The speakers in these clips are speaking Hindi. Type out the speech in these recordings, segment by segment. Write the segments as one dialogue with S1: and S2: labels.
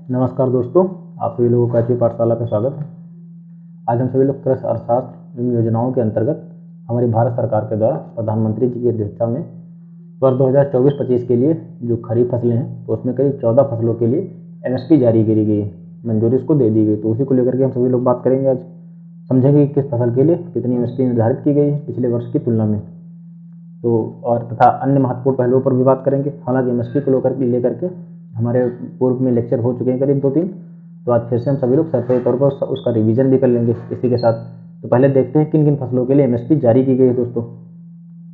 S1: नमस्कार दोस्तों, आप सभी लोगों का अच्छी पाठशाला में स्वागत है। आज हम सभी लोग कृषि अर्थशास्त्र एवं योजनाओं के अंतर्गत हमारी भारत सरकार के द्वारा प्रधानमंत्री जी की अध्यक्षता में वर्ष 2024-25 के लिए जो खरीफ फसलें हैं तो उसमें करीब 14 फसलों के लिए एमएसपी जारी करी गई है, मंजूरी इसको दे दी गई। तो उसी को लेकर के हम सभी लोग बात करेंगे। आज समझेंगे कि किस फसल के लिए कितनी एमएसपी निर्धारित की गई है पिछले वर्ष की तुलना में, तो और तथा अन्य महत्वपूर्ण पहलुओं पर भी बात करेंगे। हालांकि एमएसपी को लेकर के हमारे पूर्व में लेक्चर हो चुके हैं करीब 2-3, तो आज फिर से हम सभी लोग सरकारी तौर पर उसका रिवीजन भी कर लेंगे इसी के साथ। तो पहले देखते हैं किन किन फसलों के लिए एमएसपी जारी की गई है दोस्तों।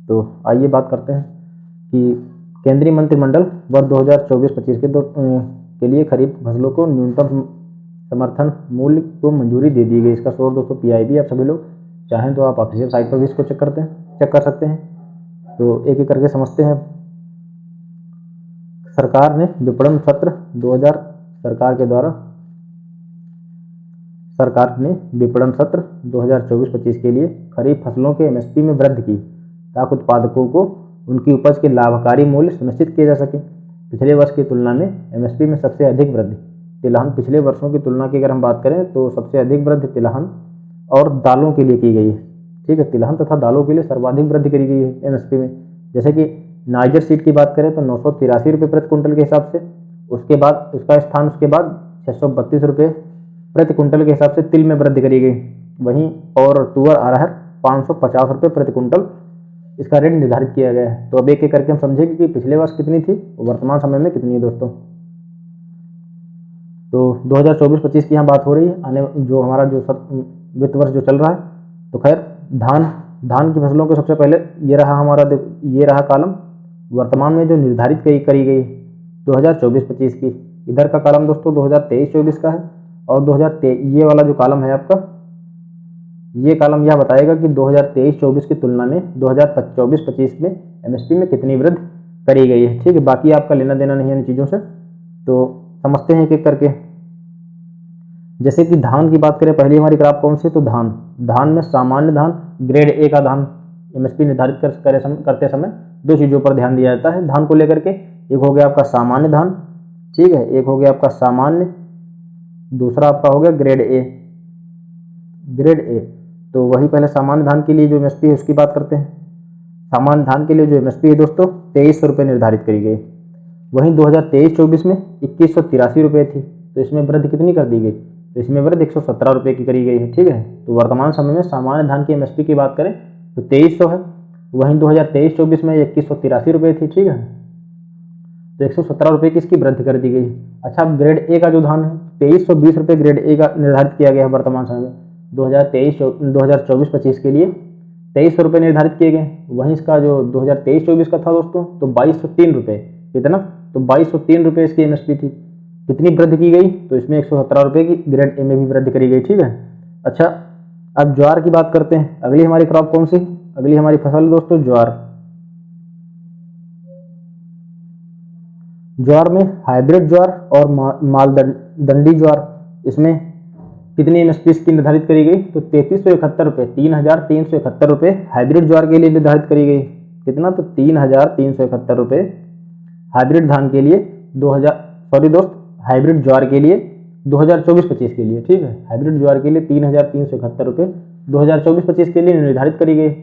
S1: तो आइए बात करते हैं कि केंद्रीय मंत्रिमंडल वर्ष 2024-25 के लिए खरीफ फसलों को न्यूनतम समर्थन मूल्य को मंजूरी दे दी गई। इसका सोर्स दोस्तों पीआईबी, आप सभी लोग चाहें तो आप ऑफिशियल साइट पर भी इसको चेक कर सकते हैं। तो एक एक करके समझते हैं। सरकार ने विपणन सत्र 2000 सरकार ने विपणन सत्र 2024-25 के लिए खरीफ फसलों के एमएसपी में वृद्धि की ताकि उत्पादकों को उनकी उपज के लाभकारी मूल्य सुनिश्चित किए जा सके। पिछले वर्ष की तुलना में एमएसपी में सबसे अधिक वृद्धि तिलहन, पिछले वर्षों की तुलना की अगर हम बात करें तो सबसे अधिक वृद्धि तिलहन और दालों के लिए की गई है। ठीक है, तिलहन तथा दालों के लिए सर्वाधिक वृद्धि करी गई है एमएसपी में। जैसे कि नाइजर सीड की बात करें तो 983 रुपये प्रति कुंटल के हिसाब से, उसके बाद 632 रुपये प्रति कुंटल के हिसाब से तिल में वृद्धि करी गई। वहीं और तुअर अरहर 550 रुपये प्रति कुंटल इसका रेट निर्धारित किया गया है। तो अब एक एक करके हम समझेंगे कि पिछले वर्ष कितनी थी, वर्तमान समय में कितनी है दोस्तों। तो 2024-25 की यहाँ बात हो रही है। आने जो हमारा जो वित्त वर्ष जो चल रहा है, तो खैर धान की फसलों के सबसे पहले ये रहा कॉलम वर्तमान में जो निर्धारित करी गई 2024-25 की। इधर का कॉलम दोस्तों 2023-24 का है, और 2023 ये वाला जो कॉलम है आपका, ये कॉलम यह बताएगा कि 2023-24 की तुलना में 2024-25 में एमएसपी में कितनी वृद्धि करी गई है। ठीक है, बाकी आपका लेना देना नहीं है इन चीज़ों से। तो समझते हैं एक एक करके। जैसे कि धान की बात करें, पहली हमारी क्रॉप कौन सी, तो धान में सामान्य धान ग्रेड ए का धान एमएसपी निर्धारित करते समय दो चीज़ों पर ध्यान दिया जाता है धान को लेकर के। एक हो गया आपका सामान्य धान, ठीक है, एक हो गया आपका सामान्य, दूसरा आपका हो गया ग्रेड ए। तो वही पहले सामान्य धान के लिए जो एमएसपी है उसकी बात करते हैं। सामान्य धान के लिए जो एमएसपी है दोस्तों 2300 रुपये निर्धारित करी गई। वहीं 2023-24 में 2183 रुपये थी। तो इसमें वृद्धि कितनी कर दी गई, तो इसमें वृद्धि 117 रुपये की करी गई है। ठीक है, तो वर्तमान समय में सामान्य धान की एमएसपी की बात करें तो 2300 है। वहीं 2023-24 में 2183 रुपये थी। ठीक है, तो 117 रुपये की इसकी वृद्धि कर दी गई। अच्छा, अब ग्रेड ए का जो धान है 2320 रुपये ग्रेड ए का निर्धारित किया गया है वर्तमान समय में। 2024-25 के लिए 2300 रुपये निर्धारित किए गए। वहीं इसका जो 2023-24 का था दोस्तों तो 2203 रुपये, कितना, तो 2203 रुपये इसकी एमएसपी थी। कितनी वृद्धि की गई, तो इसमें 117 रुपये की ग्रेड ए में भी वृद्धि करी गई। ठीक है, अच्छा अब ज्वार की बात करते हैं। अगली हमारी क्रॉप कौन सी, अगली हमारी फसल दोस्तों ज्वार में हाइब्रिड ज्वार और मालदंडी ज्वार, इसमें कितनी एमएसपी इसकी निर्धारित करी गई, तो 3371 रुपये, 3371 रुपये हाइब्रिड ज्वार के लिए निर्धारित करी गई। कितना, तो 3371 रुपये हाइब्रिड धान के लिए हाइब्रिड ज्वार के लिए 2024-25 के लिए। ठीक है, हाइब्रिड ज्वार के लिए 3371 रुपये 2024-25 के लिए निर्धारित करी गई।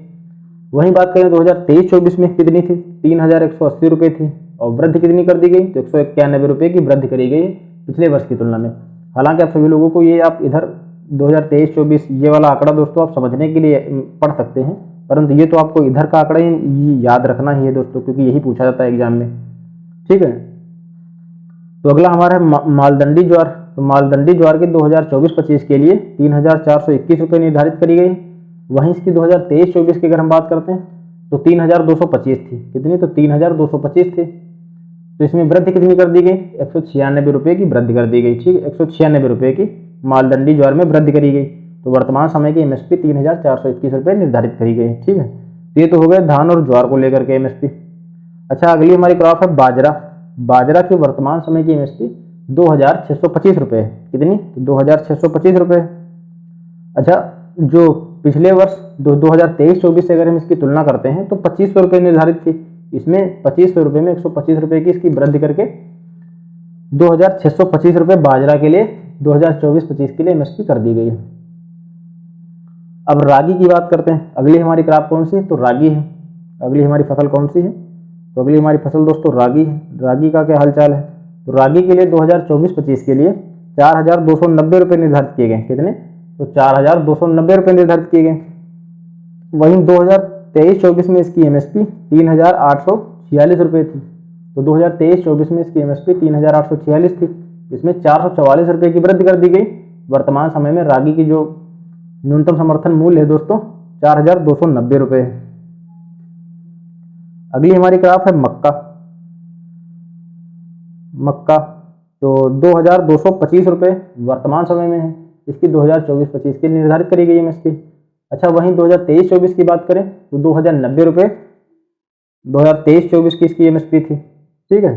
S1: वहीं बात करें 2023-24 में कितनी थी, 3180 रुपये थी, और वृद्धि कितनी कर दी गई, तो 191 रुपये की वृद्धि करी गई पिछले वर्ष की तुलना में। हालांकि आप सभी लोगों को ये आप इधर 2023-24 ये वाला आंकड़ा दोस्तों आप समझने के लिए पढ़ सकते हैं, परंतु ये तो आपको इधर का आंकड़ा ही याद रखना ही है दोस्तों, क्योंकि यही पूछा जाता है एग्जाम में। ठीक है, तो अगला हमारा है मालदंडी ज्वार। तो मालदंडी ज्वार के 2024-25 के लिए 3421 रुपये निर्धारित करी गई। वहीं इसकी 2023-24 की अगर हम बात करते हैं तो 3225 थी। कितनी, तो 3225 थी। तो इसमें वृद्धि कितनी कर दी गई, 196 रुपये की वृद्धि कर दी गई। ठीक है, 196 रुपये की मालदंडी ज्वार में वृद्धि करी गई। तो वर्तमान समय की एमएसपी 3421 रुपये निर्धारित करी गई। ठीक है, ये तो हो गए धान और ज्वार को लेकर के एमएसपी। अच्छा, अगली हमारी क्रॉप है बाजरा की वर्तमान समय की एमएसपी 2625 रुपये है। कितनी, 2625 रुपये। अच्छा, जो पिछले वर्ष 2023-24 से अगर हम इसकी तुलना करते हैं तो 2500 रुपये निर्धारित थी। इसमें 2500 रुपये में 125 रुपये की इसकी वृद्धि करके 2625 रुपये बाजरा के लिए 2024-25 के लिए एमएसपी कर दी गई है। अब रागी की बात करते हैं। अगली हमारी क्रॉप कौन सी है? तो रागी है। अगली हमारी फसल कौन सी है? तो अगली हमारी फसल दोस्तों रागी है। रागी का क्या हालचाल है? तो रागी के लिए 2024-25 के लिए 4290 रुपये निर्धारित किए गए। कितने? तो 4290 रुपये निर्धारित किए गए। वहीं 2023-24 में इसकी एमएसपी 3846 रुपये थी। तो 2023-24 में इसकी एमएसपी 3846 थी। इसमें 444 रुपये की वृद्धि कर दी गई। वर्तमान समय में रागी की जो न्यूनतम समर्थन मूल्य है दोस्तों 4290 रुपये है। अगली हमारी क्रॉप है मक्का। मक्का तो 2225 रुपये वर्तमान समय में है। इसकी 2024-25 के निर्धारित करी गई एमएसपी। अच्छा, वहीं 2023-24 की बात करें तो 2090 रुपये 2023-24 की इसकी एमएसपी थी। ठीक है,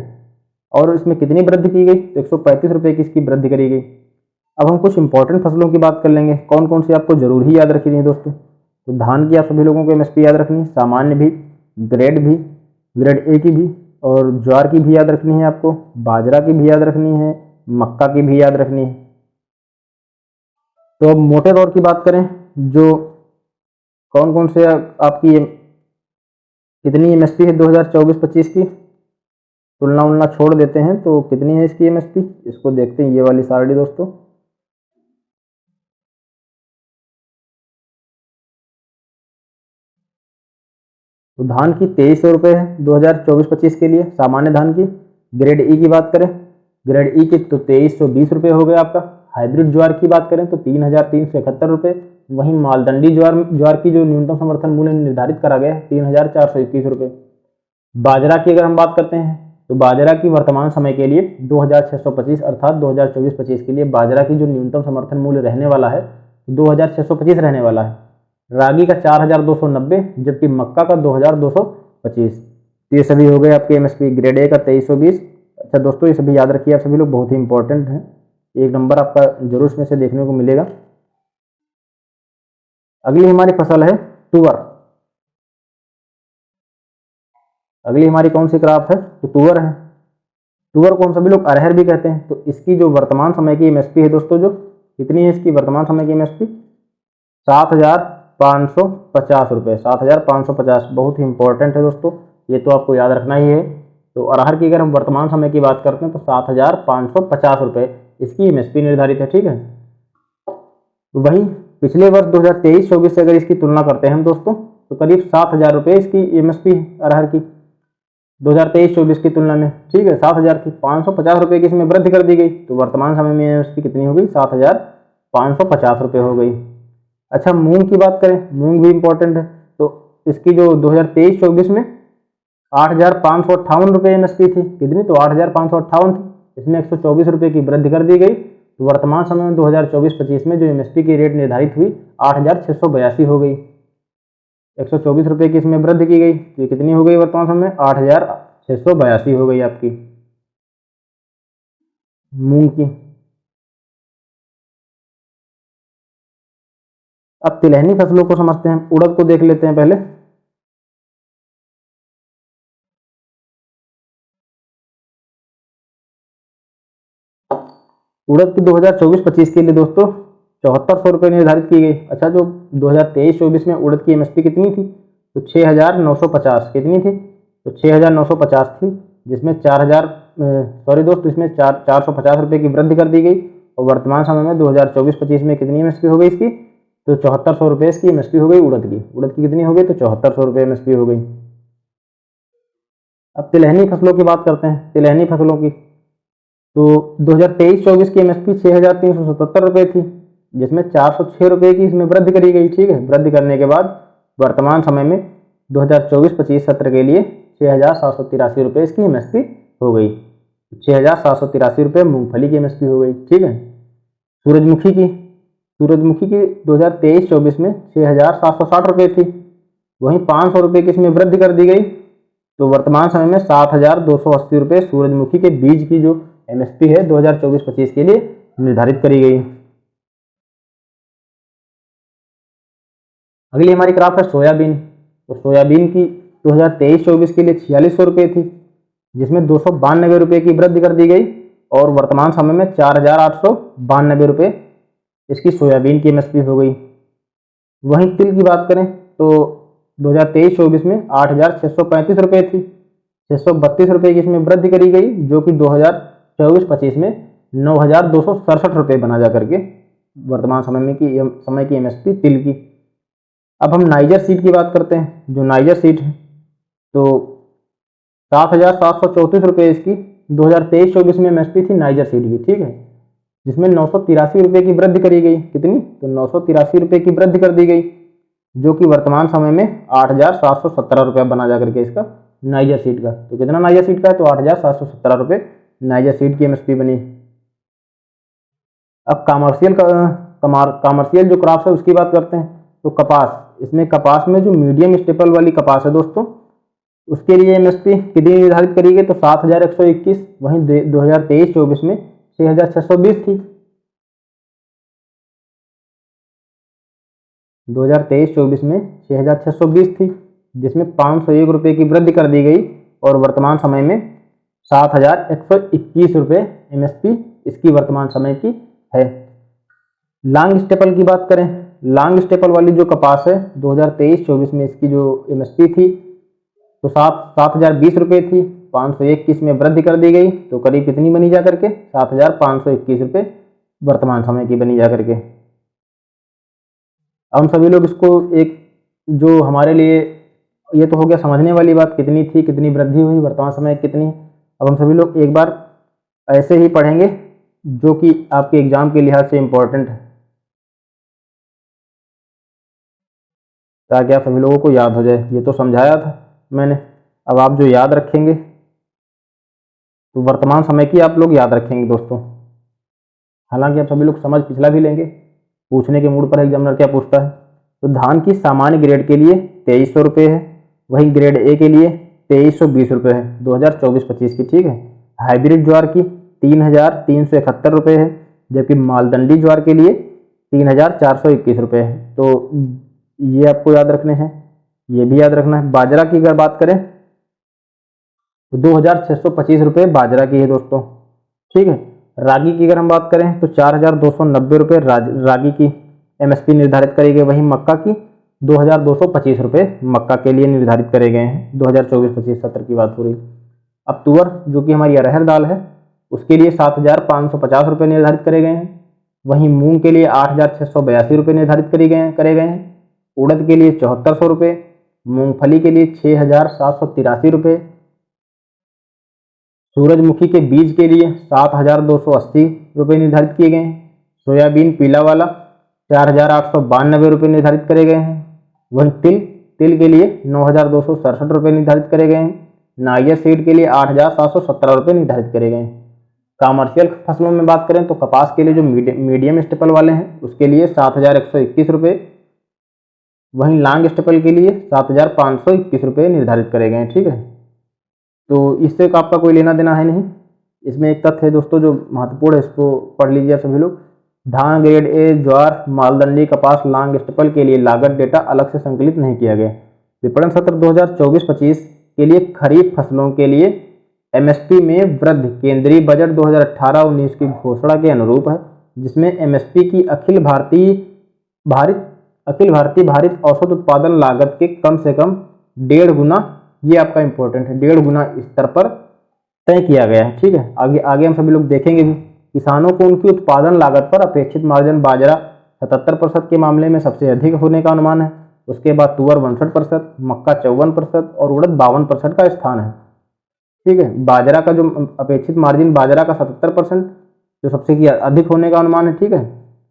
S1: और इसमें कितनी वृद्धि की गई? तो 135 रुपये की इसकी वृद्धि करी गई। अब हम कुछ इंपॉर्टेंट फसलों की बात कर लेंगे। कौन कौन सी आपको जरूर ही याद रखनी है दोस्तों? तो धान की आप सभी लोगों को एमएसपी याद रखनी है, सामान्य भी, ग्रेड भी, ग्रेड ए की भी, और ज्वार की भी याद रखनी है आपको, बाजरा की भी याद रखनी है, मक्का की भी याद रखनी है। तो अब मोटे तौर की बात करें, जो कौन कौन से आपकी कितनी एमएसपी है 2024-25 की, तुलना उलना छोड़ देते हैं। तो कितनी है इसकी एमएसपी, इसको देखते हैं। ये वाली सारणी दोस्तों, तो धान की 2300 रुपये है 2024-25 के लिए सामान्य धान की। ग्रेड ई की बात करें, ग्रेड ई की तो 2320 रुपये हो गया आपका। हाइब्रिड ज्वार की बात करें तो 3371 रुपये। वहीं मालदंडी ज्वार की जो न्यूनतम समर्थन मूल्य निर्धारित करा गया है 3421 रुपये। बाजरा की अगर हम बात करते हैं तो बाजरा की वर्तमान समय के लिए 2625 अर्थात 2024-25 के लिए बाजरा की जो न्यूनतम समर्थन मूल्य रहने वाला है 2625 रहने वाला है। रागी का 4290, जबकि मक्का का 2225। तो ये सभी हो गए आपके एमएसपी। ग्रेड ए का 2320। अच्छा दोस्तों, ये सभी याद रखिए आप सभी लोग, बहुत ही इंपॉर्टेंट है। एक नंबर आपका जरूर इसमें से देखने को मिलेगा। अगली हमारी फसल है तुअर। अगली हमारी कौन सी क्रॉप है? तो तुअर है। तुअर को हम सभी लोग अरहर भी कहते हैं। तो इसकी जो वर्तमान समय की एमएसपी है दोस्तों, जो कितनी है इसकी वर्तमान समय की एमएसपी? 7550 रुपये। 7550 बहुत ही इंपॉर्टेंट है दोस्तों, ये तो आपको याद रखना ही है। तो अरहर की अगर हम वर्तमान समय की बात करते हैं तो 7550 रुपये इसकी एमएसपी निर्धारित है। ठीक है, तो वहीं पिछले वर्ष 2023-24 से अगर इसकी तुलना करते हैं हम दोस्तों, तो करीब 7000 रुपये इसकी एमएसपी अरहर की 2023-24 की तुलना में। ठीक है, 7000 की 550 रुपये की इसमें वृद्धि कर दी गई। तो वर्तमान समय में एमएसपी कितनी हो गई? 7550 रुपये हो गई। अच्छा, मूंग की बात करें, मूंग भी इंपॉर्टेंट है। तो इसकी जो 2023-24 में 8558 रुपये एमएसपी थी। कितनी? तो 8558 थी। इसमें 124 रुपये की वृद्धि कर दी गई। तो वर्तमान समय में 2024-25 में जो एमएसपी की रेट निर्धारित हुई 8682 हो गई। 124 रुपये की इसमें वृद्धि की गई। तो ये कितनी हो गई वर्तमान समय में? 8682 हो गई आपकी मूंग की। अब तिलहनी फसलों को समझते हैं। उड़द को देख लेते हैं पहले। उड़द की 2024-25 के लिए दोस्तों 7400 रुपये निर्धारित की गई। अच्छा, जो 2023-24 में उड़द की एमएसपी कितनी थी? तो 6950। कितनी थी? तो 6950 थी, जिसमें 450 रुपये की वृद्धि कर दी गई। और वर्तमान समय में 2024-25 में कितनी एमएसपी हो गई इसकी? तो 7400 रुपये इसकी एमएसपी हो गई उड़द की। उड़द की कितनी हो गई? तो 7400 रुपये एमएसपी हो गई। अब तिलहनी फसलों की बात करते हैं। तिलहनी फसलों की तो 2023-24 की एमएसपी 6377 रुपये थी, जिसमें 406 रुपये की इसमें वृद्धि करी गई। ठीक है, वृद्धि करने के बाद वर्तमान समय में 2024-25 सत्र के लिए 6783 रुपये इसकी एमएसपी हो गई। 6783 रुपये मूंगफली की एमएसपी हो गई। ठीक है, सूरजमुखी की 2023-24 में 6760 रुपये थी। वहीं 500 रुपये की इसमें वृद्धि कर दी गई। तो वर्तमान समय में 7280 रुपये सूरजमुखी के बीज की जो एमएसपी है 2024-25 के लिए निर्धारित करी गई। अगली हमारी क्रॉप है सोयाबीन। तो सोयाबीन की 2023-24 के लिए 4600 रुपये थी, जिसमें 292 रुपये की वृद्धि कर दी गई। और वर्तमान समय में 4,892 रुपये इसकी सोयाबीन की एमएसपी हो गई। वहीं तिल की बात करें तो 2023-24 में 8,635 रुपये थी, 632 रुपये की इसमें वृद्धि करी गई, जो कि 2024-25 में 9,267 रुपये बना जा करके वर्तमान समय की एमएसपी तिल की। अब हम नाइजर सीड की बात करते हैं। जो नाइजर सीड है तो 7,734 रुपये इसकी 2023-24 में एमएसपी थी नाइजर सीड की, ठीक है, जिसमें 983 रुपये की वृद्धि करी गई। कितनी? तो 983 रुपये की वृद्धि कर दी गई, जो कि वर्तमान समय में 8,717 रुपये बना जा करके इसका नाइजर सीड का। तो कितना नाइजर सीड का है? तो 8,717 रुपये नाइजर सीड की एमएसपी बनी। अब कॉमर्शियल जो क्रॉप्स है उसकी बात करते हैं। तो कपास, इसमें कपास में जो मीडियम स्टेपल वाली कपास है दोस्तों, उसके लिए एमएसपी कितनी निर्धारित करी गई? तो 7,121। वहीं 2023-24 में 6,620 थी। 2023-24 में 6,620 थी, जिसमें 501 रुपये की वृद्धि कर दी गई और वर्तमान समय में 7,121 रुपये एमएसपी इसकी वर्तमान समय की है। लॉन्ग स्टेपल की बात करें, लॉन्ग स्टेपल वाली जो कपास है 2023-24 में इसकी जो एमएसपी थी तो 7,020 रुपये थी, 521 में वृद्धि कर दी गई, तो करीब कितनी बनी जा करके? 7,521 रुपये वर्तमान समय की बनी जा करके। अब हम सभी लोग इसको एक जो हमारे लिए ये तो हो गया समझने वाली बात, कितनी थी, कितनी वृद्धि हुई, वर्तमान समय कितनी। अब हम सभी लोग एक बार ऐसे ही पढ़ेंगे जो कि आपके एग्जाम के लिहाज से इम्पोर्टेंट है, ताकि आप सभी लोगों को याद हो जाए। ये तो समझाया था मैंने, अब आप जो याद रखेंगे तो वर्तमान समय की आप लोग याद रखेंगे दोस्तों। हालांकि आप सभी लोग समझ पिछला भी लेंगे, पूछने के मूड पर एग्जामिनर क्या पूछता है। तो धान की सामान्य ग्रेड के लिए 2,300 रुपये है, वहीं ग्रेड ए के लिए 2,320 रुपये है 2024-25 की, ठीक है। हाइब्रिड ज्वार की 3,371 रुपये है, जबकि मालदंडी ज्वार के लिए 3,421 रुपये है। तो ये आपको याद रखने हैं, ये भी याद रखना है। बाजरा की अगर बात करें तो 2,625 रुपये बाजरा की है दोस्तों, ठीक है। रागी की अगर हम बात करें तो 4,290 रुपये रागी की एमएसपी निर्धारित करी गई। वहीं मक्का की 2,225 रुपये मक्का के लिए निर्धारित करे गए हैं। 2024-25 सत्र की बात हो रही। अब तुअर जो कि हमारी अरहर दाल है उसके लिए 7,550 रुपये निर्धारित करे गए हैं। वहीं मूंग के लिए 8,682 रुपये निर्धारित करे गए हैं। उड़द के लिए 7,400 रुपये, मूंगफली के लिए 6,783 रुपये, सूरजमुखी के बीज के लिए 7,280 रुपये निर्धारित किए गए हैं। सोयाबीन पीला वाला 4,892 रुपये निर्धारित करे गए हैं। वहीं तिल के लिए 9,267 रुपये निर्धारित करे गए हैं। नाइजर सीड के लिए 8,717 रुपये निर्धारित करे गए हैं। कॉमर्शियल फसलों में बात करें तो कपास के लिए जो मीडियम स्टेपल वाले हैं उसके लिए 7,121 रुपये, वहीं लॉन्ग स्टेपल के लिए 7,521 रुपये निर्धारित करे गए हैं, ठीक है। तो इससे आपका कोई लेना देना है नहीं। इसमें एक तथ्य है दोस्तों जो महत्वपूर्ण है, इसको पढ़ लीजिए सभी लोग। धान ग्रेड ए, ज्वार, मालदंडी, कपास, लॉन्ग स्टेपल के लिए लागत डेटा अलग से संकलित नहीं किया गया। विपणन सत्र 2024-25 के लिए खरीफ फसलों के लिए एमएसपी में वृद्धि केंद्रीय बजट 2018-19 की घोषणा के अनुरूप है, जिसमें एमएसपी की अखिल भारतीय भारित औसत उत्पादन लागत के कम से कम 1.5 गुना, ये आपका इंपॉर्टेंट है, 1.5 गुना स्तर पर तय किया गया है, ठीक है। आगे हम सभी लोग देखेंगे भी। किसानों को उनकी उत्पादन लागत पर अपेक्षित मार्जिन बाजरा 77% के मामले में सबसे अधिक होने का अनुमान है। उसके बाद तुअर 62%, मक्का 54% और उड़द 52% का स्थान है, ठीक है। बाजरा का जो अपेक्षित मार्जिन बाजरा का 77% जो सबसे अधिक होने का अनुमान है, ठीक है।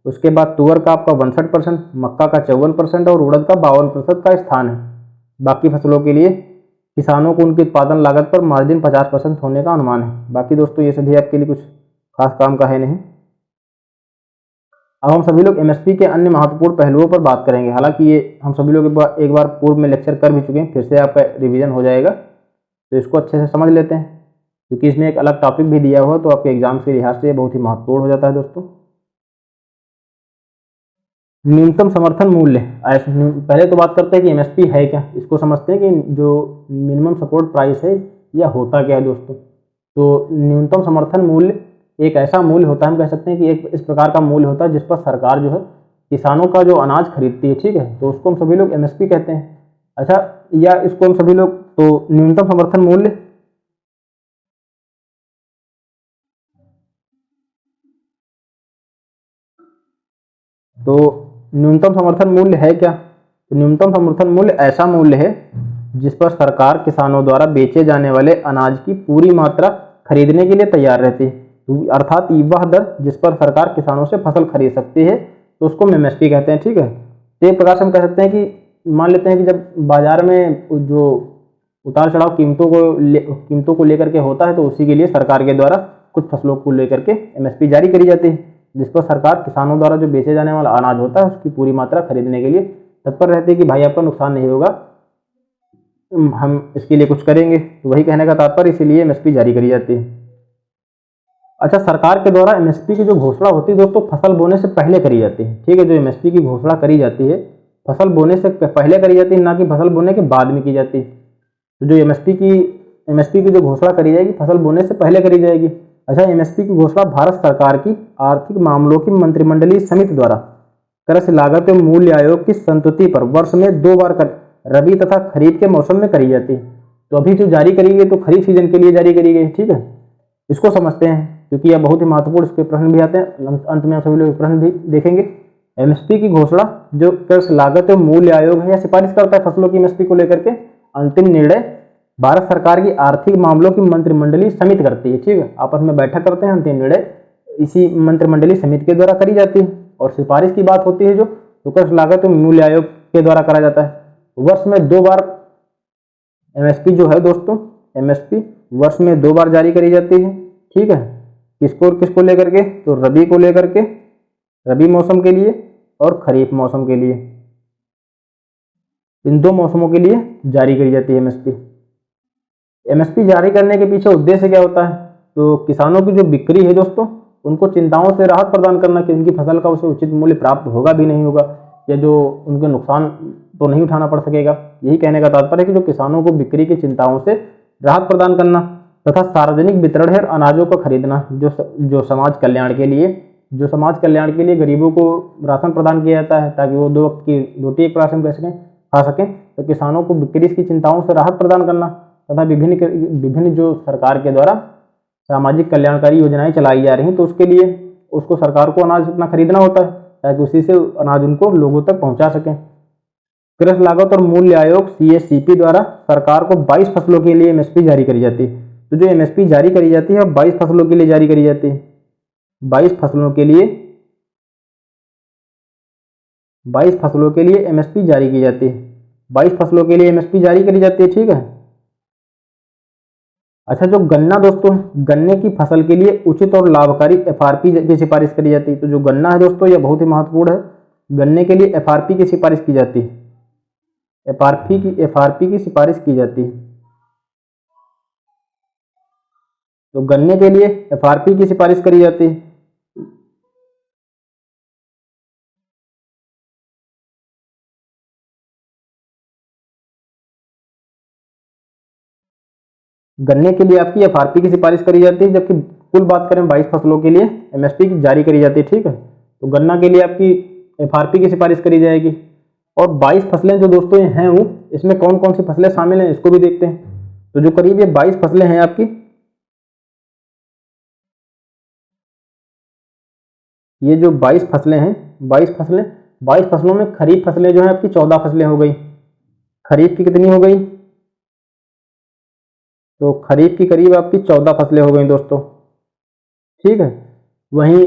S1: उसके बाद तुअर का आपका 62%, मक्का का 54% और उड़द का 52% का स्थान है। बाकी फसलों के लिए किसानों को उनकी उत्पादन लागत पर मार्जिन 50% होने का अनुमान है। बाकी दोस्तों ये सभी आपके लिए कुछ खास काम का है नहीं। अब हम सभी लोग एमएसपी के अन्य महत्वपूर्ण पहलुओं पर बात करेंगे। हालांकि ये हम सभी लोग एक बार पूर्व में लेक्चर कर भी चुके हैं, फिर से आपका रिवीजन हो जाएगा, तो इसको अच्छे से समझ लेते हैं, क्योंकि इसमें एक अलग टॉपिक भी दिया हुआ है, तो आपके एग्जाम के लिहाज से बहुत ही महत्वपूर्ण हो जाता है दोस्तों। न्यूनतम समर्थन मूल्य, पहले तो बात करते हैं कि एमएसपी है क्या, इसको समझते हैं कि जो मिनिमम सपोर्ट प्राइस है यह होता क्या है दोस्तों। तो न्यूनतम समर्थन मूल्य एक ऐसा मूल्य होता है, हम कह सकते हैं कि एक इस प्रकार का मूल्य होता है जिस पर सरकार जो है किसानों का जो अनाज खरीदती है, ठीक है, तो उसको हम सभी लोग एमएसपी कहते हैं। अच्छा, या इसको हम सभी लोग तो न्यूनतम समर्थन मूल्य, तो न्यूनतम समर्थन मूल्य है क्या? तो न्यूनतम समर्थन मूल्य ऐसा मूल्य है जिस पर सरकार किसानों द्वारा बेचे जाने वाले अनाज की पूरी मात्रा खरीदने के लिए तैयार रहती है। तो अर्थात वह दर जिस पर सरकार किसानों से फसल खरीद सकती है, तो उसको हम एमएसपी कहते हैं, ठीक है। तो एक प्रकार से हम कह सकते हैं कि मान लेते हैं कि जब बाजार में जो उतार चढ़ाव कीमतों को लेकर के होता है, तो उसी के लिए सरकार के द्वारा कुछ फसलों को लेकर के एमएसपी जारी करी जाती है, जिस पर सरकार किसानों द्वारा जो बेचे जाने वाला अनाज होता है उसकी पूरी मात्रा खरीदने के लिए तत्पर रहती है कि भाई आपका नुकसान नहीं होगा, हम इसके लिए कुछ करेंगे। तो वही कहने का तात्पर्य, इसीलिए एमएसपी जारी करी जाती है। अच्छा, सरकार के द्वारा एमएसपी की जो घोषणा होती है दोस्तों फसल बोने से पहले करी जाती है, ठीक है। जो एमएसपी की घोषणा करी जाती है फसल बोने से पहले करी जाती है, ना कि फसल बोने के बाद में की जाती है। तो जो एमएसपी की जो घोषणा करी जाएगी फसल बोने से पहले करी जाएगी। अच्छा, एमएसपी की घोषणा भारत सरकार की आर्थिक मामलों की मंत्रिमंडलीय समिति द्वारा कृषि लागत एवं मूल्य आयोग की संस्तुति पर वर्ष में 2 बार रबी तथा खरीफ के मौसम में करी जाती है। तो अभी जो जारी करी गई तो खरीफ सीजन के लिए जारी करी गई, ठीक है। इसको समझते हैं क्योंकि यह बहुत ही महत्वपूर्ण, इसके प्रश्न भी आते हैं, अंत में हम सभी लोग प्रश्न भी देखेंगे। एमएसपी की घोषणा जो कृषि लागत एवं मूल्य आयोग है या सिफारिश करता है फसलों की एमएसपी को लेकर के, अंतिम निर्णय भारत सरकार की आर्थिक मामलों की मंत्रिमंडलीय समिति करती है, ठीक है। आपस में बैठक करते हैं, अंतिम निर्णय इसी मंत्रिमंडलीय समिति के द्वारा करी जाती है। और सिफारिश की बात होती है जो तो कृषि लागत एवं मूल्य आयोग के द्वारा करा जाता है। वर्ष में 2 बार एमएसपी जो है दोस्तों, एमएसपी वर्ष में 2 बार जारी करी जाती है, ठीक है। किसको लेकर के? तो रबी को लेकर के, रबी मौसम के लिए और खरीफ मौसम के लिए, इन 2 मौसमों के लिए जारी करी जाती है एमएसपी। एमएसपी जारी करने के पीछे उद्देश्य क्या होता है? तो किसानों की जो बिक्री है दोस्तों, उनको चिंताओं से राहत प्रदान करना कि उनकी फसल का उसे उचित मूल्य प्राप्त होगा भी नहीं होगा, या जो उनके नुकसान तो नहीं उठाना पड़ सकेगा। यही कहने का तात्पर्य है कि जो किसानों को बिक्री की चिंताओं से राहत प्रदान करना तथा सार्वजनिक वितरण है अनाजों को खरीदना, जो समाज कल्याण के लिए गरीबों को राशन प्रदान किया जाता है ताकि वो 2 वक्त की रोटी एक प्रकार से खा सकें। तो किसानों को बिक्री की चिंताओं से राहत प्रदान करना तथा विभिन्न जो सरकार के द्वारा सामाजिक कल्याणकारी योजनाएं चलाई जा रही हैं, तो उसके लिए उसको सरकार को अनाज अपना खरीदना होता है ताकि उसी से अनाज उनको लोगों तक पहुंचा सकें। कृषि लागत और मूल्य आयोग सीएससीपी द्वारा सरकार को 22 फसलों के लिए एमएसपी जारी करी जाती है। तो जो एमएसपी जारी करी जाती है 22 फसलों के लिए जारी करी जाती है। 22 फसलों के लिए 22 फसलों के लिए एमएसपी जारी की जाती है। 22 फसलों के लिए एमएसपी जारी करी जाती है, ठीक है। अच्छा, जो गन्ना दोस्तों, गन्ने की फसल के लिए उचित और लाभकारी एफआरपी की सिफारिश करी जाती है। तो जो गन्ना है दोस्तों, यह बहुत ही महत्वपूर्ण है। गन्ने के लिए एफआरपी की सिफारिश की जाती है। एफआरपी की सिफारिश की जाती है। तो गन्ने के लिए एफआरपी की सिफारिश करी जाती है। गन्ने के लिए आपकी एफआरपी की सिफारिश करी जाती है, जबकि कुल बात करें 22 फसलों के लिए एमएसपी की जारी करी जाती है, ठीक है। तो गन्ना के लिए आपकी एफआरपी की सिफारिश करी जाएगी। और 22 फसलें जो दोस्तों ये हैं, वो इसमें कौन कौन सी फसलें शामिल हैं इसको भी देखते हैं। तो जो करीब ये 22 फसलें हैं आपकी, ये जो 22 फसलें हैं, 22 फसलों में खरीफ फसलें जो है आपकी 14 फसलें हो गई। खरीफ की कितनी हो गई? तो खरीफ की करीब आपकी 14 फसलें हो गई दोस्तों, ठीक है। वहीं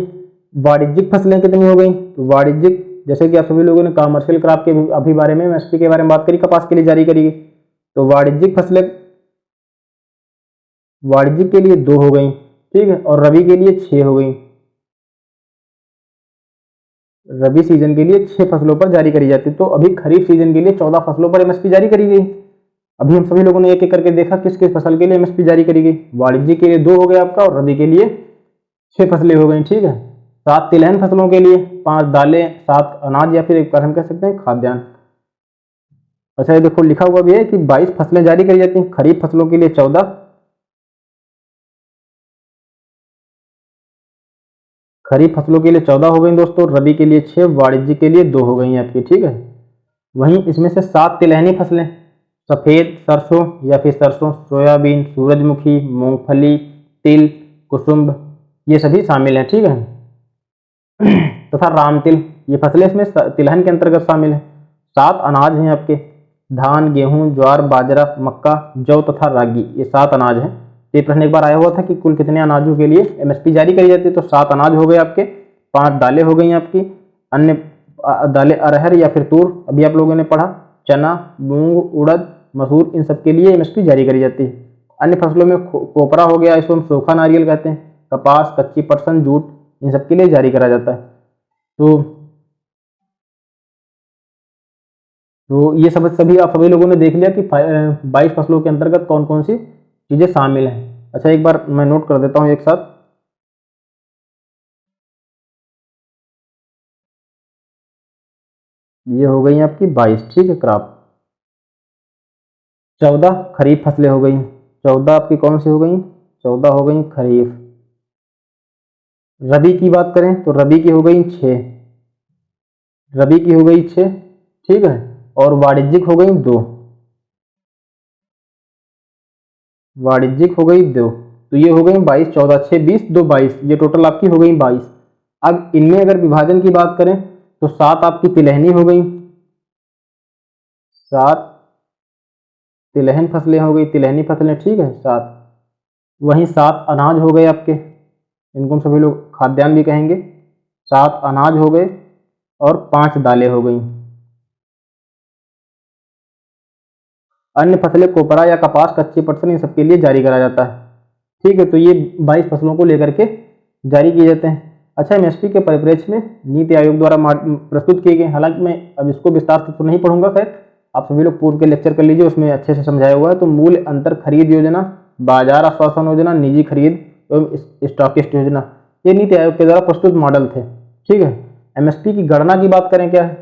S1: वाणिज्यिक फसलें कितनी हो गई? तो वाणिज्यिक, जैसे कि आप सभी लोगों ने कमर्शियल क्रॉप के अभी बारे में एमएसपी के बारे में बात करी, कपास के लिए जारी करी गई। तो वाणिज्यिक फसलें वाणिज्यिक के लिए 2 हो गई, ठीक है। और रबी के लिए 6 हो गई। रबी सीजन के लिए 6 फसलों पर जारी करी जाती है। तो अभी खरीफ सीजन के लिए 14 फसलों पर एमएसपी जारी करी गई। अभी हम सभी लोगों ने एक एक करके देखा किस किस फसल के लिए एमएसपी जारी करी गई। वाणिज्य के लिए 2 हो गया आपका, और रबी के लिए 6 फसलें हो गई, ठीक है। 7 तिलहन फसलों के लिए, 5 दालें, 7 अनाज या फिर एक हम कह सकते हैं खाद्यान्न। अच्छा, ये देखो लिखा हुआ भी है कि 22 फसलें जारी करी जाती हैं, खरीफ फसलों के लिए 14, खरीफ फसलों के लिए 14 हो गई दोस्तों, रबी के लिए 6, वाणिज्य के लिए 2 हो गई आपकी, ठीक है। वहीं इसमें से 7 तिलहनी फसलें, सफ़ेद सरसों या फिर सरसों, सोयाबीन, सूरजमुखी, मूंगफली, तिल, कुसुम्भ, ये सभी शामिल हैं, ठीक है। तथा रामतिल, ये फसलें इसमें तिलहन के अंतर्गत शामिल है। 7 अनाज हैं आपके, धान, गेहूं, ज्वार, बाजरा, मक्का, जौ तथा रागी, ये 7 अनाज हैं। ये प्रश्न एक बार आया हुआ था कि कुल कितने अनाजों के लिए एमएसपी जारी करी जाती है, तो 7 अनाज हो गए आपके, 5 दालें हो गई आपकी, अन्य दालें अरहर या फिर तूर, अभी आप लोगों ने पढ़ा, चना, मूंग, उड़द, मसूर, इन सब के लिए एमएसपी जारी करी जाती है। अन्य फसलों में कोपरा हो गया, इसको हम सूखा नारियल कहते हैं, कपास, कच्ची पटसन, जूट, इन सब के लिए जारी करा जाता है। तो ये सब सभी आप सभी लोगों ने देख लिया कि 22 फसलों के अंतर्गत कौन कौन सी चीजें शामिल हैं। अच्छा, एक बार मैं नोट कर देता हूं एक साथ। ये हो गई आपकी 22, ठीक है, क्रॉप। 14 खरीफ फसलें हो गई, 14 आपकी कौन सी हो गई, 14 हो गई खरीफ। रबी की बात करें तो रबी की हो गई 6, रबी की हो गई 6, ठीक है, और वाणिज्यिक हो गई 2, वाणिज्यिक हो गई 2। तो ये हो गई 22, 14, 6, 20, 2, 22, ये टोटल आपकी हो गई 22। अब इनमें अगर विभाजन की बात करें तो 7 आपकी तिलहनी हो गई, 7 तिलहन फसलें हो गई, तिलहनी फसलें, ठीक है, 7। वहीं 7 अनाज हो गए आपके, इनको हम सभी लोग खाद्यान्न भी कहेंगे, 7 अनाज हो गए और 5 दालें हो गई। अन्य फसलें कोपरा या कपास, कच्ची पटसन, इन सबके लिए जारी करा जाता है, ठीक है। तो ये 22 फसलों को लेकर के जारी किए जाते हैं। अच्छा, एमएसपी के परिप्रेक्ष्य में नीति आयोग द्वारा प्रस्तुत किए गए, हालांकि मैं अब इसको विस्तार से तो नहीं पढ़ूंगा, खैर आप सभी लोग पूर्व के लेक्चर कर लीजिए, उसमें अच्छे से समझाया हुआ है। तो मूल्य अंतर खरीद योजना, बाजार आश्वासन योजना, निजी खरीद एवं स्टॉकिस्ट योजना, ये नीति आयोग के द्वारा प्रस्तुत मॉडल थे, ठीक है। एमएसपी की गणना की बात करें क्या है,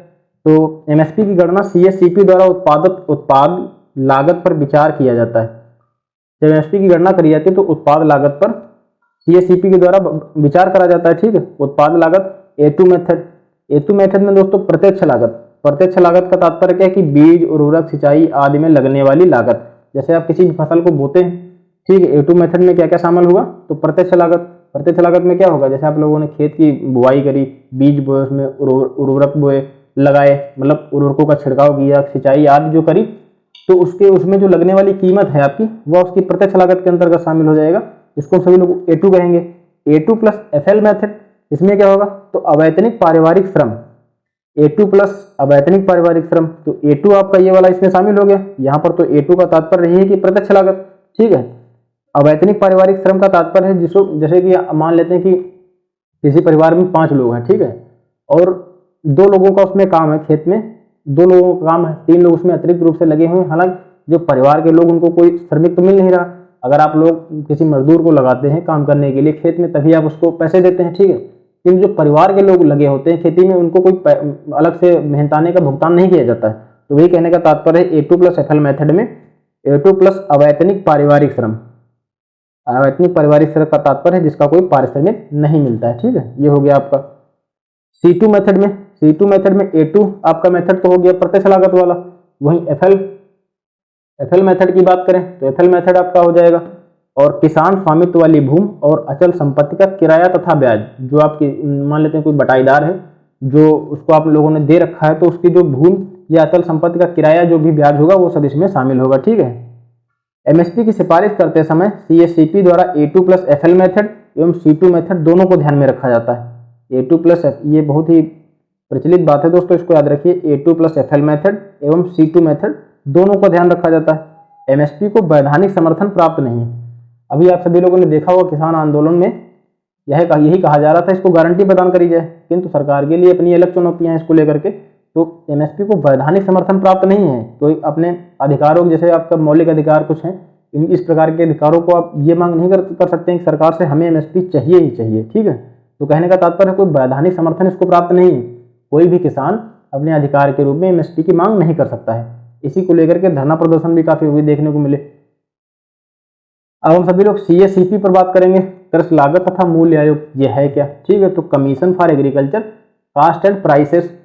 S1: तो एमएसपी की गणना सीएससीपी द्वारा उत्पाद लागत पर विचार किया जाता है। जब एमएसपी की गणना करी जाती है तो उत्पाद लागत पर सीएससीपी के द्वारा विचार करा जाता है, ठीक है। उत्पाद लागत ए2 मेथड, ए2 मेथड में दोस्तों प्रत्यक्ष लागत, प्रत्यक्ष लागत का तात्पर्य क्या है कि बीज, उर्वरक, सिंचाई आदि में लगने वाली लागत। जैसे आप किसी भी फसल को बोते हैं, ठीक है, ए2 मेथड में क्या क्या शामिल होगा, तो प्रत्यक्ष लागत। प्रत्यक्ष लागत में क्या होगा, जैसे आप लोगों ने खेत की बुआई करी, बीज बोए, उसमें उर्वरक बोए, लगाए, मतलब उर्वरकों का छिड़काव किया, सिंचाई आदि जो करी, तो उसमें जो लगने वाली कीमत है आपकी, वह उसकी प्रत्यक्ष लागत के अंतर्गत शामिल हो जाएगा। इसको सभी लोग ए2 कहेंगे। ए2 प्लस एफएल मेथड, इसमें क्या होगा, तो अवैतनिक पारिवारिक श्रम, ए2 प्लस अवैतनिक पारिवारिक श्रम, तो ए2 आपका ये वाला इसमें शामिल हो गया। यहाँ पर तो ए2 का तात्पर्य यही है कि प्रत्यक्ष लागत, ठीक है। अवैतनिक पारिवारिक श्रम का तात्पर्य है जिसको, जैसे कि मान लेते हैं कि किसी परिवार में 5 लोग हैं, ठीक है, और 2 लोगों का उसमें काम है, खेत में 2 लोगों का काम है, 3 लोग उसमें अतिरिक्त रूप से लगे हुए हैं। हालांकि जो परिवार के लोग, उनको कोई श्रमिक तो मिल नहीं रहा। अगर आप लोग किसी मजदूर को लगाते हैं काम करने के लिए खेत में, तभी आप उसको पैसे देते हैं, ठीक है। लेकिन जो परिवार के लोग लगे होते हैं खेती में, उनको कोई अलग से मेहनताने का भुगतान नहीं किया जाता है। तो वही कहने का तात्पर्य है ए2 प्लस एफएल मेथड में, ए2 प्लस अवैतनिक पारिवारिक श्रम। अवैतनिक पारिवारिक श्रम का तात्पर्य है जिसका कोई पारिश्रमिक नहीं मिलता है, ठीक है। ये हो गया आपका C2 मेथड में। C2 मेथड में A2 आपका मेथड तो हो गया प्रत्यक्ष लागत वाला। वहीं एफएल मेथड की बात करें तो एफएल मेथड आपका हो जाएगा, और किसान स्वामित्व वाली भूमि और अचल संपत्ति का किराया तथा ब्याज, जो आपकी मान लेते हैं कोई बटाईदार है, जो उसको आप लोगों ने दे रखा है, तो उसकी जो भूमि या अचल संपत्ति का किराया जो भी ब्याज होगा वो सब इसमें शामिल होगा, ठीक है। एमएसपी की सिफारिश करते समय सीएससीपी द्वारा A2 प्लस एफएल मेथड एवं C2 मेथड दोनों को ध्यान में रखा जाता है। A2 प्लस, ये बहुत ही प्रचलित बात है दोस्तों, इसको याद रखिए, A2 प्लस एफएल मेथड एवं C2 मेथड दोनों को ध्यान रखा जाता है। एमएसपी को वैधानिक समर्थन प्राप्त नहीं है। अभी आप सभी लोगों ने देखा होगा किसान आंदोलन में यही कहा जा रहा था, इसको गारंटी प्रदान करी जाए, किंतु सरकार के लिए अपनी अलग चुनौतियां हैं इसको लेकर के। तो एमएसपी को वैधानिक समर्थन प्राप्त नहीं है, तो अपने अधिकारों, जैसे आपका मौलिक अधिकार कुछ हैं, इस प्रकार के अधिकारों को आप ये मांग नहीं कर सकते हैं कि सरकार से हमें एमएसपी चाहिए ही चाहिए, ठीक है। तो कहने का तात्पर्य कोई वैधानिक समर्थन इसको प्राप्त नहीं है। कोई भी किसान अपने अधिकार के रूप में एमएसपी की मांग नहीं कर सकता है। इसी को लेकर के धरना प्रदर्शन भी काफी हुए देखने को मिले। अब हम सभी लोग सीएससीपी पर बात करेंगे। कृषि लागत तथा मूल्य आयोग ये है क्या? ठीक है, तो commission for agriculture cost and prices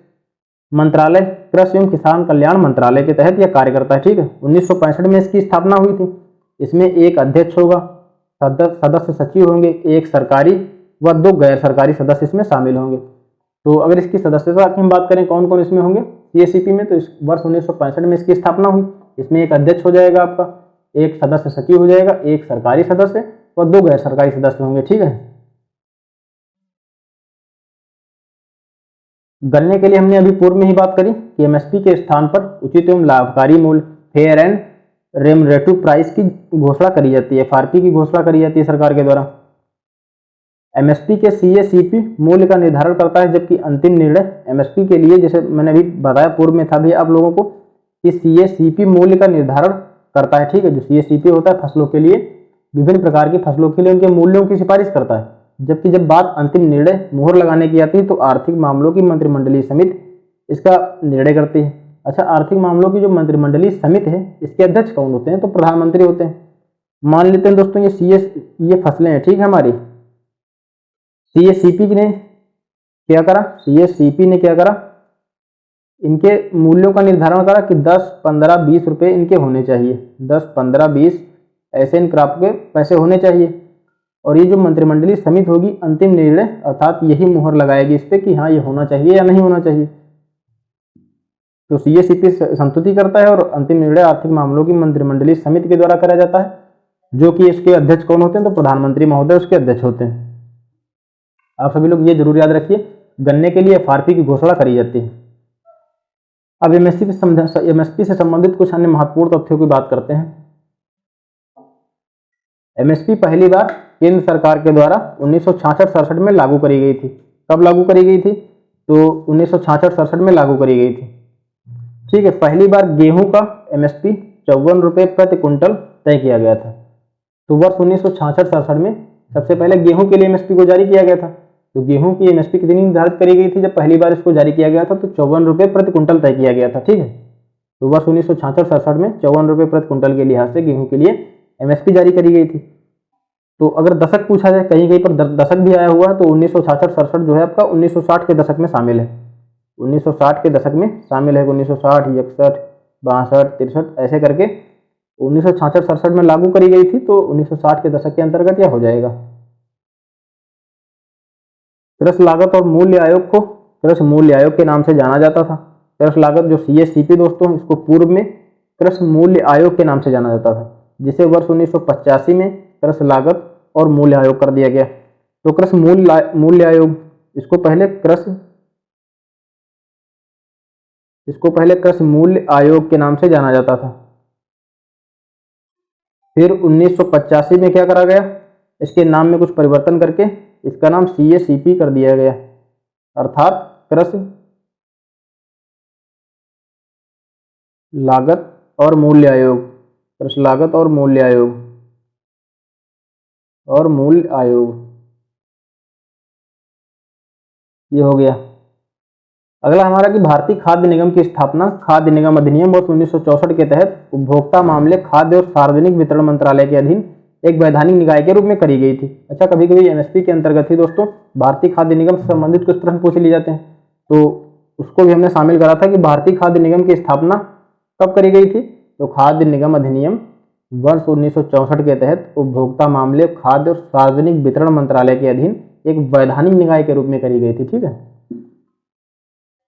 S1: मंत्रालय कृषि एवं किसान कल्याण मंत्रालय के तहत यह कार्य करता है। ठीक है, 1965 में इसकी स्थापना हुई थी। इसमें एक अध्यक्ष होगा, सदस्य सचिव होंगे, एक सरकारी व 2 गैर सरकारी सदस्य इसमें शामिल होंगे। तो अगर इसकी सदस्यता की हम बात करें कौन कौन इसमें होंगे सीएसीपी में, तो इस वर्ष 1965 में इसकी स्थापना हुई। इसमें एक अध्यक्ष हो जाएगा आपका, एक सदस्य सचिव हो जाएगा, एक सरकारी सदस्य और 2 गैर सरकारी सदस्य होंगे। ठीक है, गन्ने के लिए हमने अभी पूर्व में ही बात करी कि एमएसपी के स्थान पर उचित एवं लाभकारी मूल्य फेयर एंड रेमरेटिव प्राइस की घोषणा करी जाती है, एफआरपी की घोषणा करी जाती है सरकार के द्वारा। एमएसपी के सीएसीपी मूल्य का निर्धारण करता है, जबकि अंतिम निर्णय एमएसपी के लिए, जैसे मैंने अभी बताया पूर्व में था भी आप लोगों को, कि सीएसीपी मूल्य का निर्धारण करता है। ठीक है, जो सीएसीपी होता है फसलों के लिए, विभिन्न प्रकार की फसलों के लिए उनके मूल्यों की सिफारिश करता है। जबकि जब बात अंतिम निर्णय मुहर लगाने की आती है तो आर्थिक मामलों की मंत्रिमंडलीय समिति इसका निर्णय करती है। अच्छा, आर्थिक मामलों की जो मंत्रिमंडलीय समिति है इसके अध्यक्ष कौन होते हैं? तो प्रधानमंत्री होते हैं। मान लेते हैं दोस्तों ये फसलें हैं, ठीक है, हमारी सीएसीपी ने क्या करा, सीएसीपी ने क्या करा, इनके मूल्यों का निर्धारण करा कि 10, 15, 20 रुपए इनके होने चाहिए, 10, 15, 20 ऐसे इन क्रॉप के पैसे होने चाहिए। और ये जो मंत्रिमंडलीय समिति होगी अंतिम निर्णय अर्थात यही मुहर लगाएगी इस पे कि हाँ ये होना चाहिए या नहीं होना चाहिए। तो सीएसीपी संस्तुति करता है और अंतिम निर्णय आर्थिक मामलों की मंत्रिमंडलीय समिति के द्वारा करा जाता है, जो कि इसके अध्यक्ष कौन होते हैं? तो प्रधानमंत्री महोदय उसके अध्यक्ष होते हैं। आप सभी लोग ये जरूर याद रखिए, गन्ने के लिए एफआरपी की घोषणा करी जाती है। अब एमएसपी से संबंधित कुछ अन्य महत्वपूर्ण तथ्यों की बात करते हैं। एमएसपी पहली बार केंद्र सरकार के द्वारा 1966-67 में लागू करी गई थी। कब लागू करी गई थी? तो 1966-67 में लागू करी गई थी। ठीक है, पहली बार गेहूं का एमएसपी 54 रुपये प्रति क्विंटल तय किया गया था। तो वर्ष 1966-67 में सबसे पहले गेहूं के लिए एमएसपी को जारी किया गया था। तो गेहूं की एमएसपी कितनी निर्धारित करी गई थी जब पहली बार इसको जारी किया गया था? तो 54 रुपये प्रति क्विंटल तय किया गया था। ठीक है, तो वर्ष 1966-67 में 54 रुपये प्रति क्विंटल के लिहाज से गेहूं के लिए एमएसपी जारी करी गई थी। तो अगर दशक पूछा जाए, कहीं कहीं पर दशक भी आया हुआ है, तो 1966-67 जो है आपका 1960 के दशक में शामिल है। 1960 के दशक में शामिल है, 1960, 61, 62, 63 ऐसे करके 1966-67 में लागू करी गई थी। तो 1960 के दशक के अंतर्गत यह हो जाएगा। कृषि लागत और मूल्य आयोग को कृषि मूल्य आयोग के नाम से जाना जाता था। कृषि लागत जो सीएसीपी दोस्तों, इसको पूर्व में कृषि मूल्य आयोग के नाम से जाना जाता था, जिसे वर्ष 1985 में कृषि लागत और मूल्य आयोग कर दिया गया। तो कृषि मूल्य आयोग इसको पहले कृषि मूल्य आयोग के नाम से जाना जाता था। फिर 1985 में क्या करा गया, इसके नाम में कुछ परिवर्तन करके इसका नाम सीएसीपी कर दिया गया, अर्थात कृषि लागत और मूल्य आयोग। कृषि लागत और मूल्य आयोग ये हो गया। अगला हमारा कि भारतीय खाद्य निगम की स्थापना खाद्य निगम अधिनियम वर्ष 1964 के तहत उपभोक्ता मामले खाद्य और सार्वजनिक वितरण मंत्रालय के अधीन एक वैधानिक निकाय के रूप में करी गई थी। अच्छा, कभी कभी एमएसपी के अंतर्गत ही दोस्तों भारतीय खाद्य निगम से संबंधित कुछ प्रश्न पूछ लिए जाते हैं, तो उसको भी हमने शामिल करा था कि भारतीय खाद्य निगम की स्थापना कब करी गई थी। तो खाद्य निगम अधिनियम वर्ष 1964 के तहत उपभोक्ता मामले खाद्य और सार्वजनिक वितरण मंत्रालय के अधीन एक वैधानिक निकाय के रूप में करी गई थी। ठीक है,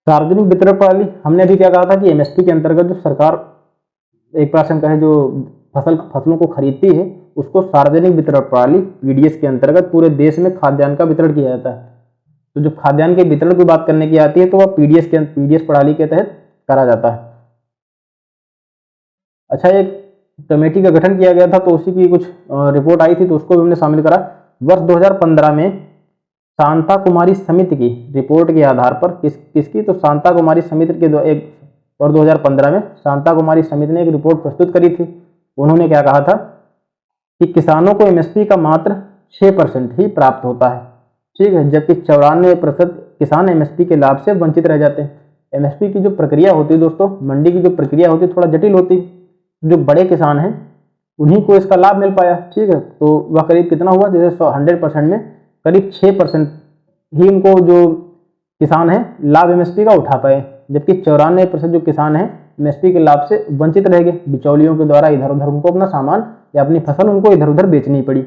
S1: सार्वजनिक वितरण प्रणाली हमने अभी क्या कहा था कि एमएसपी के अंतर्गत जो सरकार एक प्रश्न का है जो फसलों को खरीदती है उसको सार्वजनिक वितरण प्रणाली पीडीएस के अंतर्गत पूरे देश में खाद्यान्न का वितरण किया जाता है। तो जब खाद्यान्न के वितरण की बात करने की आती है तो वह पीडीएस प्रणाली के तहत करा जाता है। अच्छा, एक कमेटी का गठन किया गया था तो उसी की कुछ रिपोर्ट आई थी तो उसको भी हमने शामिल करा। वर्ष 2015 में शांता कुमारी समिति की रिपोर्ट के आधार पर किसकी, तो शांता कुमारी समिति के और 2015 में शांता कुमारी समिति ने एक रिपोर्ट प्रस्तुत करी थी। उन्होंने क्या कहा था कि किसानों को एमएसपी का मात्र 6% ही प्राप्त होता है। ठीक है, जबकि 94% किसान एमएसपी के लाभ से वंचित रह जाते हैं। एमएसपी की जो प्रक्रिया होती है दोस्तों, मंडी की जो प्रक्रिया होती है थोड़ा जटिल होती है। जो बड़े किसान हैं उन्हीं को इसका लाभ मिल पाया। ठीक है, तो वह करीब कितना हुआ, जैसे 100% में करीब 6% ही उनको जो किसान है लाभ एमएसपी का उठा पाए, जबकि 94% जो किसान है एमएसपी के लाभ से वंचित रह गए। बिचौलियों के द्वारा इधर उधर उनको अपना सामान या अपनी फसल उनको इधर उधर बेचनी पड़ी।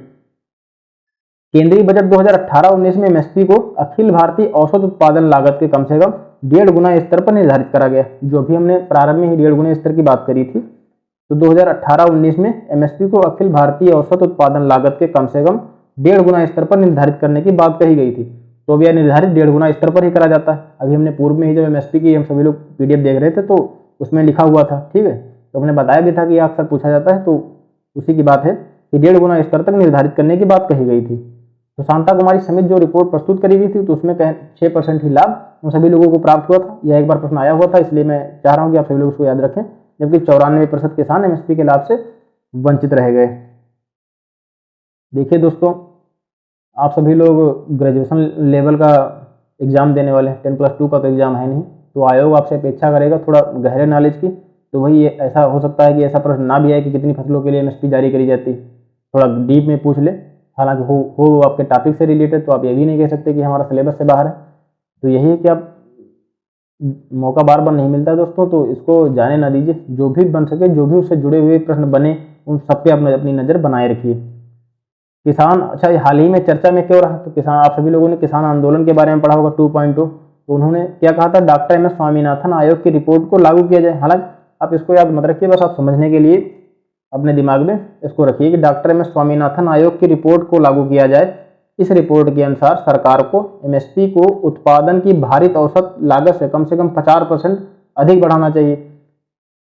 S1: केंद्रीय बजट 2018-19 में एमएसपी को अखिल भारतीय औसत उत्पादन लागत के कम से कम 1.5 गुना स्तर पर निर्धारित करा गया। जो भी हमने प्रारंभ में ही 1.5 गुना स्तर की बात करी थी, तो 2018-19 में एमएसपी को अखिल भारतीय औसत उत्पादन लागत के कम से कम 1.5 गुना स्तर पर निर्धारित करने की बात कही गई थी। तो अब यह निर्धारित 1.5 गुना स्तर पर ही करा जाता है। अभी हमने पूर्व में ही जब एमएसपी की हम सभी लोग पीडीएफ देख रहे थे तो उसमें लिखा हुआ था। ठीक है, तो हमने बताया भी था कि अक्सर पूछा जाता है, तो उसी की बात है कि 1.5 गुना स्तर तक निर्धारित करने की बात कही गई थी। तो शांता कुमारी समिति जो रिपोर्ट प्रस्तुत करी गई थी, तो उसमें 6% ही लाभ उन सभी लोगों को प्राप्त हुआ था। यह एक बार प्रश्न आया हुआ था, इसलिए मैं चाह रहा हूँ कि आप सभी लोग इसको याद रखें, जबकि 94% किसान एमएसपी के लाभ से वंचित रह गए। देखिए दोस्तों, आप सभी लोग ग्रेजुएशन लेवल का एग्जाम देने वाले हैं, 10+2 का तो एग्जाम है नहीं, तो आयोग आपसे अपेक्षा करेगा थोड़ा गहरे नॉलेज की। तो वही ऐसा हो सकता है कि ऐसा प्रश्न ना भी आए कि कितनी फसलों के लिए एमएसपी जारी करी जाती, थोड़ा डीप में पूछ ले। हालांकि हो आपके टॉपिक से रिलेटेड, तो आप ये भी नहीं कह सकते कि हमारा सिलेबस से बाहर है। तो यही है कि आप मौका बार बार नहीं मिलता है दोस्तों, तो इसको जाने ना दीजिए। जो भी बन सके, जो भी उससे जुड़े हुए प्रश्न बने, उन सब पे अपनी नज़र बनाए रखिए। किसान, अच्छा ये हाल ही में चर्चा में क्यों रहा, तो किसान, आप सभी लोगों ने किसान आंदोलन के बारे में पढ़ा होगा 2.2। तो उन्होंने क्या कहा था, डॉक्टर एम एस स्वामीनाथन आयोग की रिपोर्ट को लागू किया जाए। हालांकि आप इसको याद मत रखिए, बस आप समझने के लिए अपने दिमाग में इसको रखिए कि डॉक्टर एम एस स्वामीनाथन आयोग की रिपोर्ट को लागू किया जाए। इस रिपोर्ट के अनुसार सरकार को एमएसपी को उत्पादन की भारित औसत लागत से कम 50% अधिक बढ़ाना चाहिए,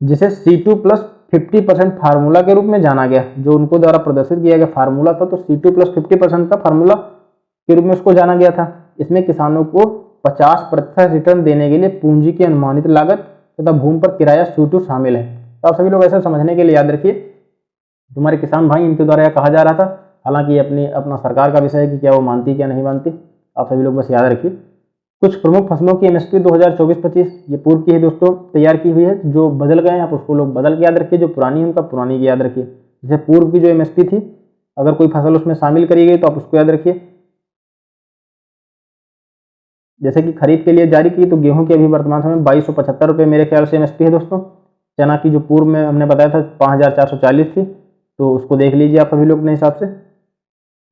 S1: जिसे C2+50% फार्मूला के रूप में जाना गया। जो उनको द्वारा प्रदर्शित किया गया फार्मूला था, तो C2+50% का फार्मूला के रूप में उसको जाना गया था। इसमें किसानों को 50% रिटर्न देने के लिए पूंजी की अनुमानित लागत तथा भूमि पर किराया C2 शामिल है। तो आप सभी लोग ऐसा समझने के लिए याद रखिए, तुम्हारे किसान भाई इनके द्वारा यह कहा जा रहा था। हालांकि अपना सरकार का विषय है कि क्या वो मानती क्या नहीं मानती, आप सभी लोग बस याद रखिए। कुछ प्रमुख फसलों की एमएसपी 2024-25 ये पूर्व की है दोस्तों, तैयार की हुई है। जो बदल गए आप उसको लोग बदल के याद रखिए, जो पुरानी है उनका पुरानी की याद रखिए। जैसे पूर्व की जो एमएसपी थी, अगर कोई फसल उसमें शामिल करी गई तो आप उसको याद रखिए। जैसे कि खरीफ के लिए जारी की, तो गेहूं की अभी वर्तमान समय 2275 रुपये मेरे ख्याल से एमएसपी है दोस्तों। चना की जो पूर्व में हमने बताया था 5440 थी, तो उसको देख लीजिए आप सभी लोग अपने हिसाब से,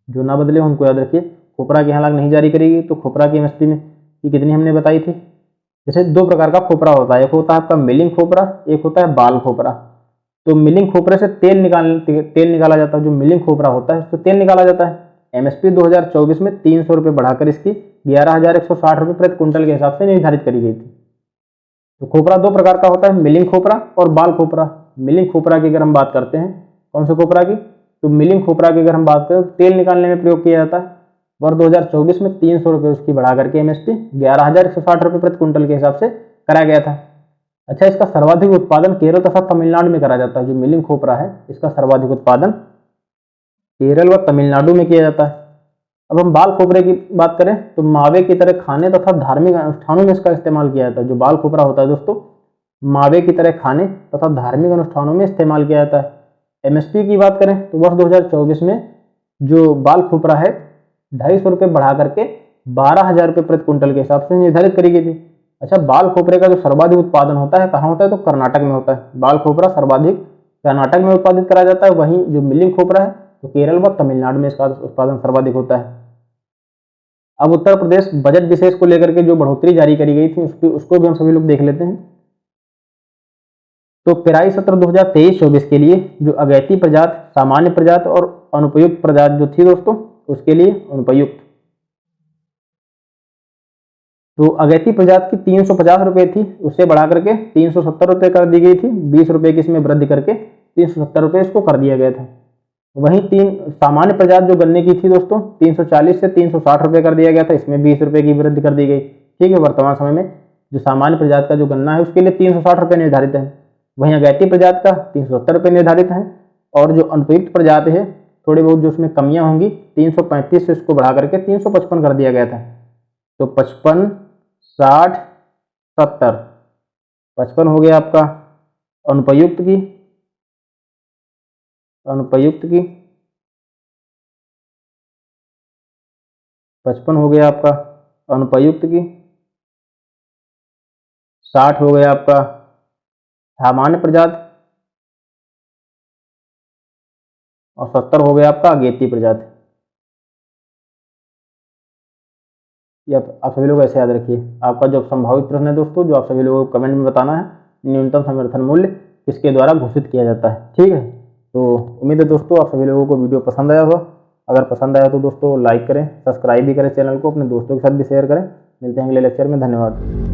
S1: जो ना बदले उनको याद रखिए। खोपरा की हालांकि नहीं जारी करेगी, तो खोपरा की एमएसपी में कि कितनी हमने बताई थी। जैसे दो प्रकार का खोपरा होता है, एक होता है आपका मिलिंग खोपरा, एक होता है बाल खोपरा। तो मिलिंग खोपरे से तेल निकाला जाता है। जो मिलिंग खोपरा होता है उससे तेल निकाला जाता है। एमएसपी 2024 में 300 रुपये बढ़ाकर इसकी 11,160 रुपये प्रति क्विंटल के हिसाब से निर्धारित करी गई थी। तो खोपरा दो प्रकार का होता है, मिलिंग खोपरा और बाल खोपरा। मिलिंग खोपरा की अगर हम बात करते हैं, कौन से खोपरा की, तो मिलिंग खोपरा की अगर हम बात करें तो तेल निकालने में प्रयोग किया जाता है। वर्ष 2024 में 300 रुपये उसकी बढ़ा करके एमएसपी 11,160 रुपये प्रति क्विंटल के हिसाब से कराया गया था। अच्छा, इसका सर्वाधिक उत्पादन केरल तथा तमिलनाडु में करा जाता है। जो मिलिंग खोपरा है, इसका सर्वाधिक उत्पादन केरल व तमिलनाडु में किया जाता है। अब हम बाल खोपरे की बात करें, तो मावे की तरह खाने तथा धार्मिक अनुष्ठानों में इसका इस्तेमाल किया जाता है। जो बाल खोपरा होता है दोस्तों, मावे की तरह खाने तथा धार्मिक अनुष्ठानों में इस्तेमाल किया जाता है। एमएसपी की बात करें तो वर्ष 2024 में जो बाल खोपरा है 250 रुपये बढ़ा करके 12,000 रुपये प्रति क्विंटल के हिसाब से निर्धारित करी गई थी। अच्छा, बाल खोपरे का जो सर्वाधिक उत्पादन होता है कहाँ होता है, तो कर्नाटक में होता है। बाल खोपरा सर्वाधिक कर्नाटक में उत्पादित करा जाता है। वहीं जो मिलिंग खोपरा है तो केरल व तमिलनाडु में इसका उत्पादन सर्वाधिक होता है। अब उत्तर प्रदेश बजट विशेष को लेकर के जो बढ़ोतरी जारी करी गई थी उसको भी हम सभी लोग देख लेते हैं। तो पेराई सत्र 2023-24 के लिए जो अगैती प्रजात, सामान्य प्रजात और अनुपयुक्त प्रजात जो थी दोस्तों, उसके लिए अनुपयुक्त, तो अगैती प्रजात की 350 रुपये थी, उससे बढ़ा करके 370 रुपये कर दी गई थी। 20 रुपये की इसमें वृद्धि करके 370 रुपये इसको कर दिया गया था। वहीं सामान्य प्रजात जो गन्ने की थी दोस्तों, 340 से 360 रुपये कर दिया गया था। इसमें 20 रुपये की वृद्धि कर दी गई। ठीक है, वर्तमान समय में जो सामान्य प्रजात का जो गन्ना है उसके लिए 360 रुपये निर्धारित है। वहीं अगैती प्रजात का 370 रुपये निर्धारित है। और जो अनुपयुक्त प्रजात है, थोड़ी बहुत जो उसमें कमियां होंगी, 335 से इसको बढ़ा करके 355 कर दिया गया था। तो 55, 60, 70, 55 हो गया आपका अनुपयुक्त की, अनुपयुक्त की 55 हो गया आपका अनुपयुक्त की, 60 हो गया आपका सामान्य प्रजाति और 70 हो गया आपका अगेती प्रजाति। ये आप सभी लोग ऐसे याद रखिए। आपका जो संभावित प्रश्न है दोस्तों, जो आप सभी लोगों को कमेंट में बताना है, न्यूनतम समर्थन मूल्य किसके द्वारा घोषित किया जाता है, ठीक है। तो उम्मीद है दोस्तों आप सभी लोगों को वीडियो पसंद आया होगा। अगर पसंद आया तो दोस्तों लाइक करें, सब्सक्राइब भी करें चैनल को, अपने दोस्तों के साथ भी शेयर करें। मिलते हैं अगले लेक्चर में, धन्यवाद।